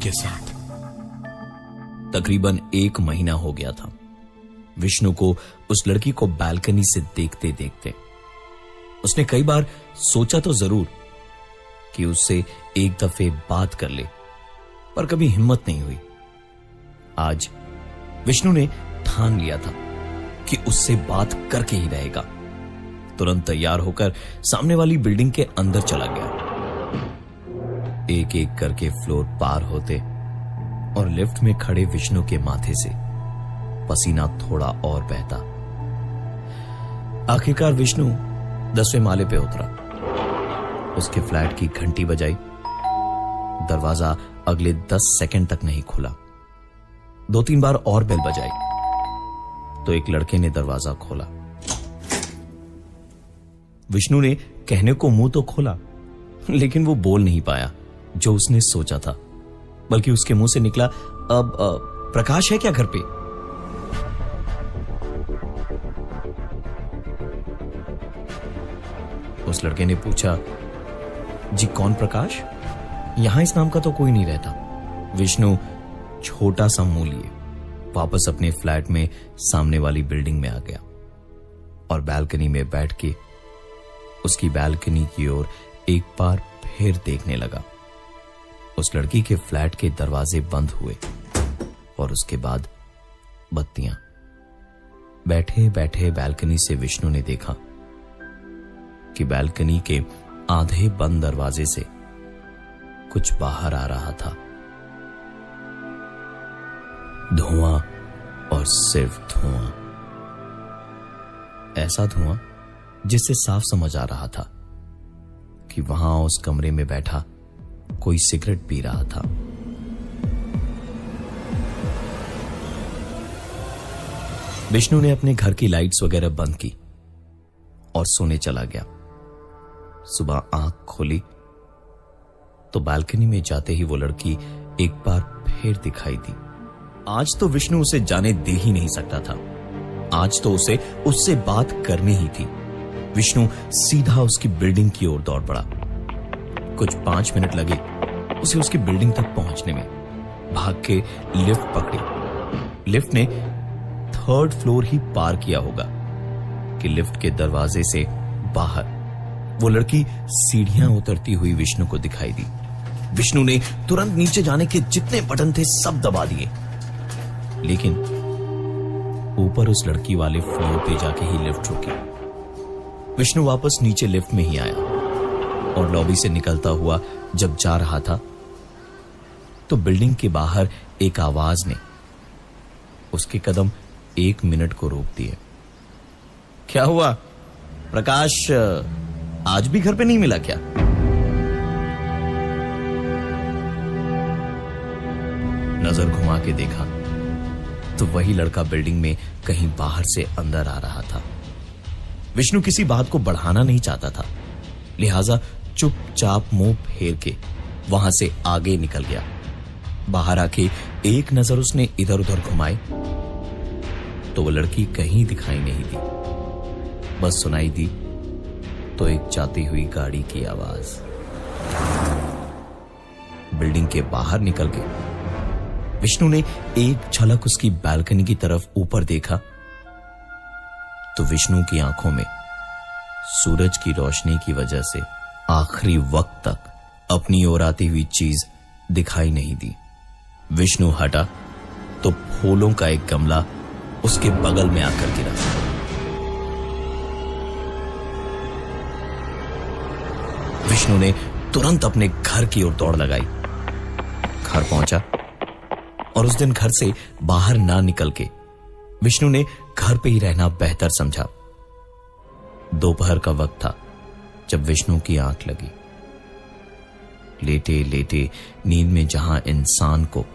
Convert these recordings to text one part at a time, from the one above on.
के साथ। तकरीबन 1 महीना हो गया था विष्णु को उस लड़की को बालकनी से देखते देखते। उसने कई बार सोचा तो जरूर कि उससे एक दफे बात कर ले, पर कभी हिम्मत नहीं हुई। आज विष्णु ने ठान लिया था कि उससे बात करके ही रहेगा। तुरंत तैयार होकर सामने वाली बिल्डिंग के अंदर चला गया। एक एक करके फ्लोर पार होते और लिफ्ट में खड़े विष्णु के माथे से पसीना थोड़ा और बहता। आखिरकार विष्णु 10वें माले पे उतरा। उसके फ्लैट की घंटी बजाई। दरवाजा अगले 10 सेकंड तक नहीं खुला। 2-3 बार और बेल बजाई तो एक लड़के ने दरवाजा खोला। विष्णु ने कहने को मुंह तो खोला, लेकिन वो बोल नहीं पाया जो उसने सोचा था, बल्कि उसके मुंह से निकला, अब प्रकाश है क्या घर पे? उस लड़के ने पूछा, जी कौन प्रकाश? यहां इस नाम का तो कोई नहीं रहता। विष्णु छोटा सा मुंह लिए वापस अपने फ्लैट में सामने वाली बिल्डिंग में आ गया और बालकनी में बैठ के उसकी बालकनी की ओर एक बार फिर देखने लगा। उस लड़की के फ्लैट के दरवाजे बंद हुए और उसके बाद बत्तियां। बैठे बैठे बालकनी से विष्णु ने देखा कि बालकनी के आधे बंद दरवाजे से कुछ बाहर आ रहा था। धुआं और सिर्फ धुआं। ऐसा धुआं जिससे साफ समझ आ रहा था कि वहां उस कमरे में बैठा कोई सिगरेट पी रहा था। विष्णु ने अपने घर की लाइट्स वगैरह बंद की और सोने चला गया। सुबह आंख खोली तो बालकनी में जाते ही वो लड़की एक बार फिर दिखाई दी। आज तो विष्णु उसे जाने दे ही नहीं सकता था। आज तो उसे उससे बात करनी ही थी। विष्णु सीधा उसकी बिल्डिंग की ओर दौड़ पड़ा। कुछ 5 मिनट लगे उसे उसकी बिल्डिंग तक पहुंचने में। भाग के लिफ्ट पकड़ी। लिफ्ट ने 3rd फ्लोर ही पार किया होगा कि लिफ्ट के दरवाजे से बाहर वो लड़की सीढ़ियां उतरती हुई विष्णु को दिखाई दी। विष्णु ने तुरंत नीचे जाने के जितने बटन थे सब दबा दिए, लेकिन ऊपर उस लड़की वाले फ्लोर पे जाके ही लिफ्ट रुकी। विष्णु वापस नीचे लिफ्ट में ही आया और लॉबी से निकलता हुआ जब जा रहा था तो बिल्डिंग के बाहर एक आवाज ने उसके कदम 1 मिनट को रोक दिए। क्या हुआ? प्रकाश आज भी घर पे नहीं मिला क्या? नजर घुमा के देखा तो वही लड़का बिल्डिंग में कहीं बाहर से अंदर आ रहा था। विष्णु किसी बात को बढ़ाना नहीं चाहता था, लिहाजा चुपचाप मुंह फेर के वहां से आगे निकल गया। बाहर आके एक नजर उसने इधर उधर घुमाई तो वो लड़की कहीं दिखाई नहीं दी। बस सुनाई दी तो एक जाती हुई गाड़ी की आवाज। बिल्डिंग के बाहर निकल के विष्णु ने एक झलक उसकी बालकनी की तरफ ऊपर देखा तो विष्णु की आंखों में सूरज की रोशनी की वजह से आखिरी वक्त तक अपनी ओर आती हुई चीज दिखाई नहीं दी। विष्णु हटा तो फूलों का एक गमला उसके बगल में आकर गिरा। विष्णु ने तुरंत अपने घर की ओर दौड़ लगाई। घर पहुंचा और उस दिन घर से बाहर ना निकल के विष्णु ने घर पे ही रहना बेहतर समझा। दोपहर का वक्त था जब विष्णु की आंख लगी। लेटे लेटे नींद में जहां इंसान को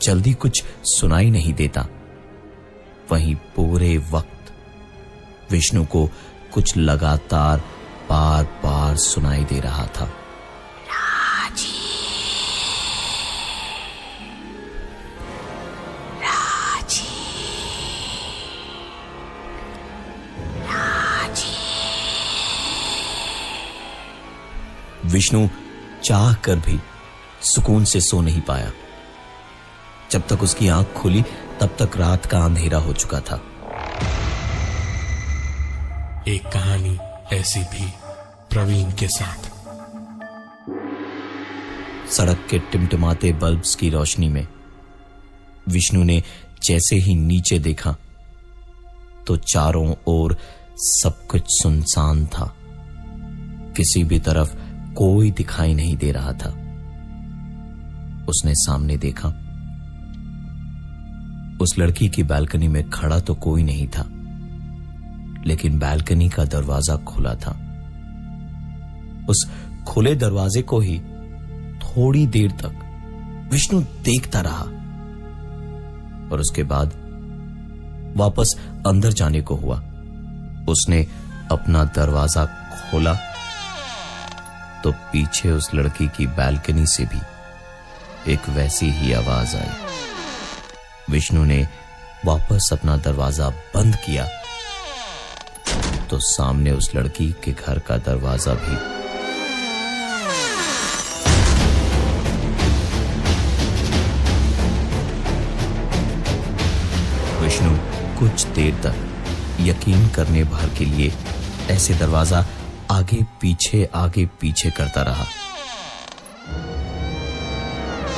जल्दी कुछ सुनाई नहीं देता, वहीं पूरे वक्त विष्णु को कुछ लगातार बार बार सुनाई दे रहा था। विष्णु चाह कर भी सुकून से सो नहीं पाया। जब तक उसकी आंख खुली तब तक रात का अंधेरा हो चुका था। एक कहानी ऐसी भी प्रवीण के साथ। सड़क के टिमटिमाते बल्ब्स की रोशनी में विष्णु ने जैसे ही नीचे देखा तो चारों ओर सब कुछ सुनसान था। किसी भी तरफ कोई दिखाई नहीं दे रहा था। उसने सामने देखा, उस लड़की की बालकनी में खड़ा तो कोई नहीं था, लेकिन बालकनी का दरवाजा खुला था। उस खुले दरवाजे को ही थोड़ी देर तक विष्णु देखता रहा और उसके बाद वापस अंदर जाने को हुआ। उसने अपना दरवाजा खोला तो पीछे उस लड़की की बालकनी से भी एक वैसी ही आवाज आई। विष्णु ने वापस अपना दरवाजा बंद किया तो सामने उस लड़की के घर का दरवाजा भी विष्णु कुछ देर तक यकीन करने भर के लिए ऐसे दरवाजा आगे पीछे करता रहा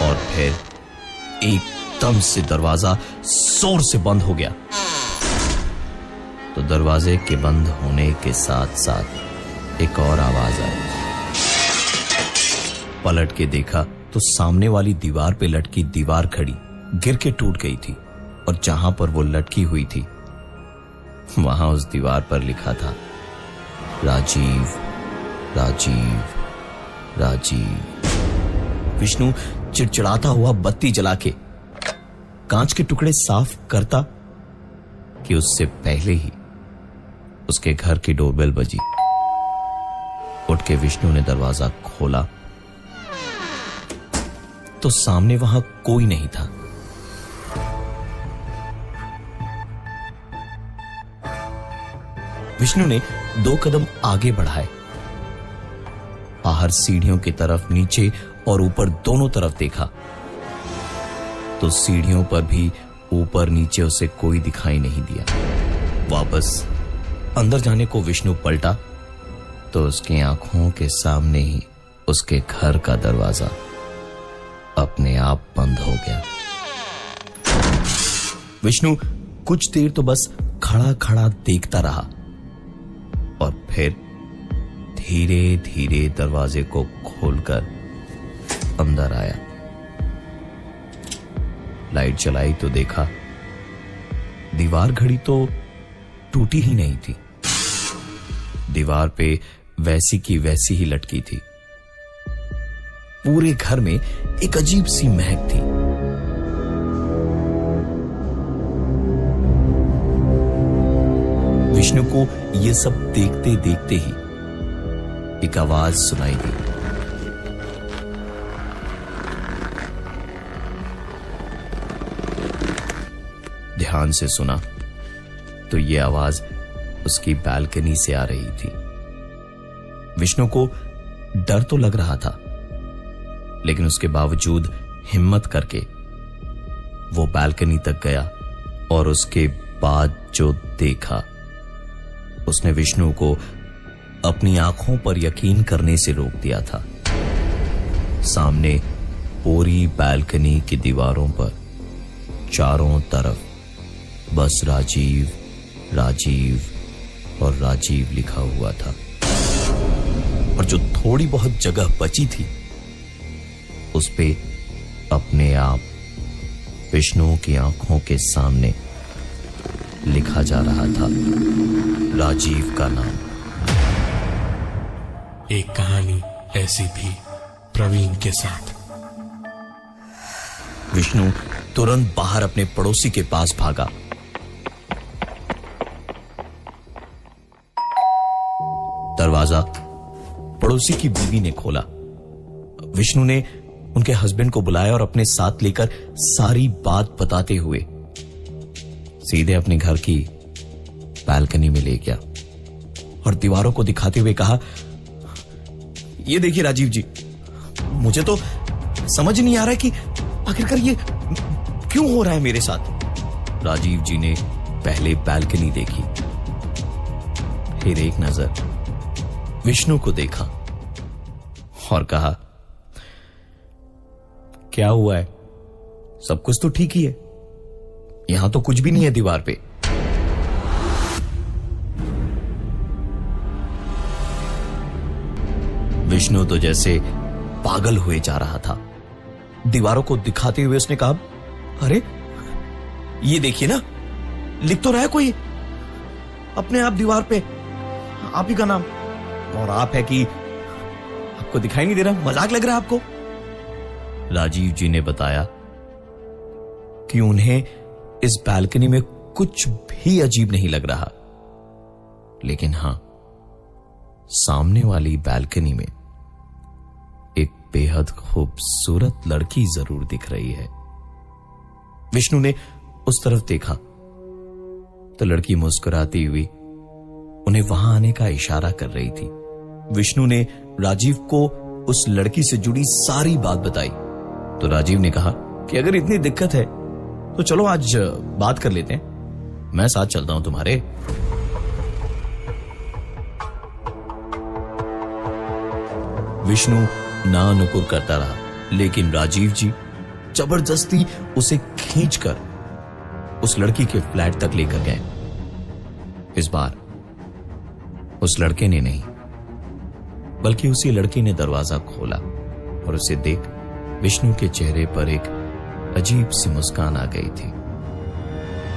और फिर एकदम से दरवाजा जोर से बंद हो गया। तो दरवाजे के बंद होने के साथ साथ एक और आवाज आई। पलट के देखा तो सामने वाली दीवार पे लटकी दीवार खड़ी गिर के टूट गई थी और जहां पर वो लटकी हुई थी वहां उस दीवार पर लिखा था, राजीव राजीव राजीव। विष्णु चिड़चिड़ाता हुआ बत्ती जला के कांच के टुकड़े साफ करता कि उससे पहले ही उसके घर की डोरबेल बजी। उठ के विष्णु ने दरवाजा खोला तो सामने वहां कोई नहीं था। विष्णु ने 2 कदम आगे बढ़ाए, बाहर सीढ़ियों की तरफ, नीचे और ऊपर दोनों तरफ देखा तो सीढ़ियों पर भी ऊपर नीचे उसे कोई दिखाई नहीं दिया। वापस अंदर जाने को विष्णु पलटा तो उसकी आंखों के सामने ही उसके घर का दरवाजा अपने आप बंद हो गया। विष्णु कुछ देर तो बस खड़ा खड़ा देखता रहा और फिर धीरे धीरे दरवाजे को खोलकर अंदर आया। लाइट जलाई तो देखा दीवार घड़ी तो टूटी ही नहीं थी, दीवार पे वैसी की वैसी ही लटकी थी। पूरे घर में एक अजीब सी महक थी। विष्णु को यह सब देखते देखते ही एक आवाज सुनाई दी। ध्यान से सुना तो यह आवाज उसकी बालकनी से आ रही थी। विष्णु को डर तो लग रहा था, लेकिन उसके बावजूद हिम्मत करके वो बालकनी तक गया और उसके बाद जो देखा उसने विष्णु को अपनी आंखों पर यकीन करने से रोक दिया था। सामने पूरी बालकनी की दीवारों पर चारों तरफ बस राजीव राजीव और राजीव लिखा हुआ था और जो थोड़ी बहुत जगह बची थी उस पे अपने आप विष्णु की आंखों के सामने लिखा जा रहा था राजीव का नाम। एक कहानी ऐसी भी प्रवीण के साथ। विष्णु तुरंत बाहर अपने पड़ोसी के पास भागा। दरवाजा पड़ोसी की बीवी ने खोला। विष्णु ने उनके हस्बैंड को बुलाया और अपने साथ लेकर सारी बात बताते हुए सीधे अपने घर की बालकनी में ले गया और दीवारों को दिखाते हुए कहा, ये देखिए राजीव जी, मुझे तो समझ नहीं आ रहा है कि आखिरकार ये क्यों हो रहा है मेरे साथ। राजीव जी ने पहले बैल्कनी देखी, फिर एक नजर विष्णु को देखा और कहा, क्या हुआ है? सब कुछ तो ठीक ही है, यहां तो कुछ भी नहीं है दीवार पे। विष्णु तो जैसे पागल हुए जा रहा था। दीवारों को दिखाते हुए उसने कहा, अरे ये देखिए ना, लिख तो रहा है कोई अपने आप दीवार पे, आप ही का नाम। और आप है कि आपको दिखाई नहीं दे रहा? मजाक लग रहा है आपको? राजीव जी ने बताया कि उन्हें इस बैल्कनी में कुछ भी अजीब नहीं लग रहा, लेकिन हां, सामने वाली बैल्कनी में एक बेहद खूबसूरत लड़की जरूर दिख रही है। विष्णु ने उस तरफ देखा तो लड़की मुस्कुराती हुई उन्हें वहां आने का इशारा कर रही थी। विष्णु ने राजीव को उस लड़की से जुड़ी सारी बात बताई तो राजीव ने कहा कि अगर इतनी दिक्कत है तो चलो आज बात कर लेते हैं, मैं साथ चलता हूं तुम्हारे। विष्णु ना नुकुर करता रहा, लेकिन राजीव जी जबरदस्ती उसे खींचकर उस लड़की के फ्लैट तक लेकर गए। इस बार उस लड़के ने नहीं, बल्कि उसी लड़की ने दरवाजा खोला और उसे देख विष्णु के चेहरे पर एक अजीब सी मुस्कान आ गई थी।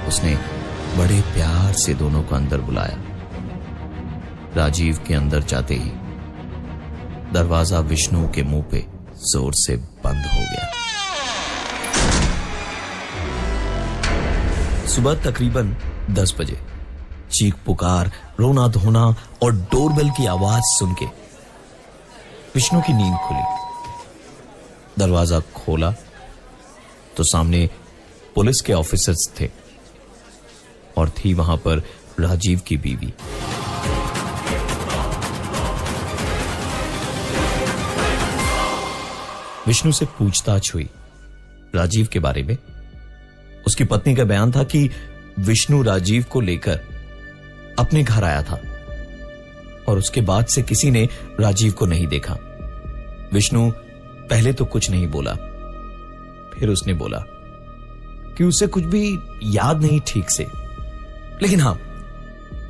उसने बड़े प्यार से दोनों को अंदर बुलाया। राजीव के अंदर जाते ही दरवाजा विष्णु के मुंह पे जोर से बंद हो गया। सुबह तकरीबन 10 बजे चीख पुकार, रोना धोना और डोरबेल की आवाज सुन के विष्णु की नींद खुली। दरवाजा खोला तो सामने पुलिस के ऑफिसर्स थे और थी वहां पर राजीव की बीवी। विष्णु से पूछताछ हुई राजीव के बारे में। उसकी पत्नी का बयान था कि विष्णु राजीव को लेकर अपने घर आया था और उसके बाद से किसी ने राजीव को नहीं देखा। विष्णु पहले तो कुछ नहीं बोला, फिर उसने बोला कि उसे कुछ भी याद नहीं ठीक से, लेकिन हां,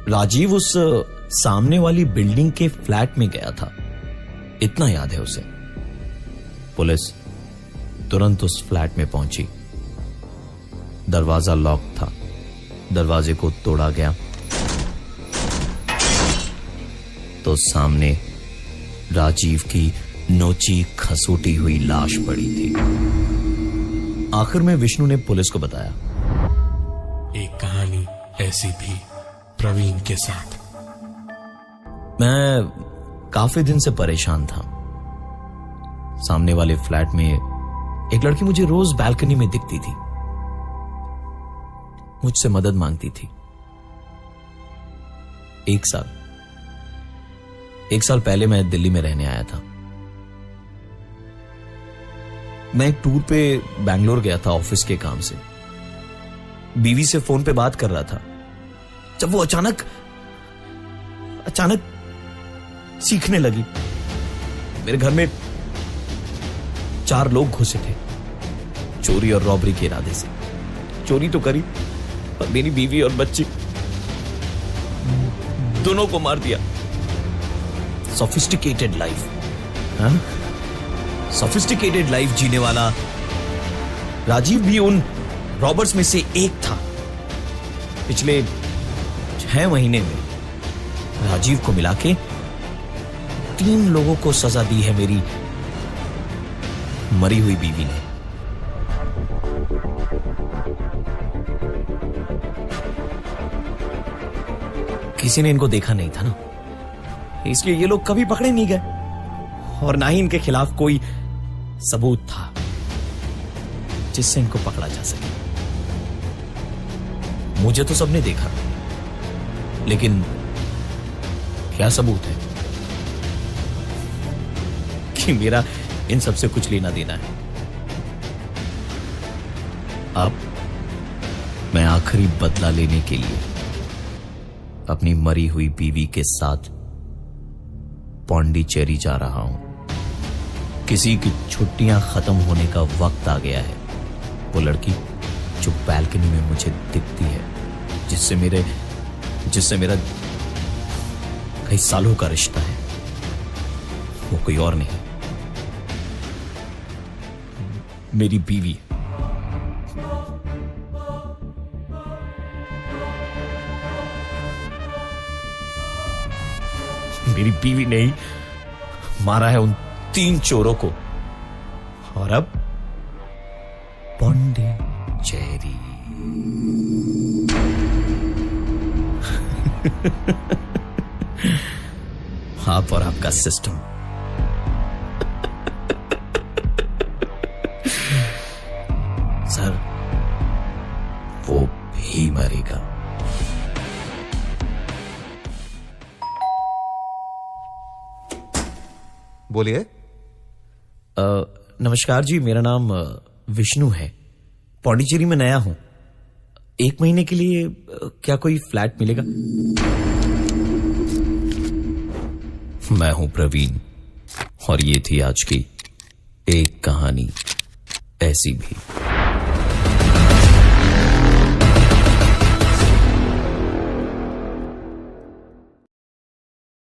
राजीव उस सामने वाली बिल्डिंग के फ्लैट में गया था, इतना याद है उसे। पुलिस तुरंत उस फ्लैट में पहुंची। दरवाजा लॉक था, दरवाजे को तोड़ा गया तो सामने राजीव की नोची खसूटी हुई लाश पड़ी थी। आखिर में विष्णु ने पुलिस को बताया, एक कहानी ऐसी भी प्रवीण के साथ। मैं काफी दिन से परेशान था। सामने वाले फ्लैट में एक लड़की मुझे रोज बैल्कनी में दिखती थी, मुझसे मदद मांगती थी। एक साल पहले मैं दिल्ली में रहने आया था। मैं एक टूर पे बैंगलोर गया था ऑफिस के काम से। बीवी से फोन पे बात कर रहा था जब वो अचानक चीखने लगी। मेरे घर में 4 लोग घुसे थे, चोरी और रॉबरी के इरादे से। चोरी तो करी और मेरी बीवी और बच्ची दोनों को मार दिया। सोफिस्टिकेटेड लाइफ, सोफिस्टिकेटेड लाइफ जीने वाला राजीव भी उन रॉबर्ट्स में से एक था। पिछले 6 महीने में राजीव को मिला के 3 लोगों को सजा दी है मेरी मरी हुई बीवी ने। किसी ने इनको देखा नहीं था ना, इसलिए ये लोग कभी पकड़े नहीं गए और ना ही इनके खिलाफ कोई सबूत था जिससे इनको पकड़ा जा सके। मुझे तो सबने देखा, लेकिन क्या सबूत है कि मेरा इन सबसे कुछ लेना देना है? अब मैं आखिरी बदला लेने के लिए अपनी मरी हुई बीवी के साथ पौंडीचेरी जा रहा हूं। किसी की छुट्टियां खत्म होने का वक्त आ गया है। वो लड़की जो बैल्कनी में मुझे दिखती है, जिससे मेरा कई सालों का रिश्ता है, वो कोई और नहीं, मेरी बीवी। मेरी बीवी ने ही मारा है उन 3 चोरों को, और अब पौंडीचेरी। आप और आपका सिस्टम। सर, वो भी मरेगा। बोलिए। नमस्कार जी, मेरा नाम विष्णु है। पौंडीचेरी में नया हूं। 1 महीने के लिए क्या कोई फ्लैट मिलेगा? मैं हूं प्रवीण, और ये थी आज की एक कहानी ऐसी भी।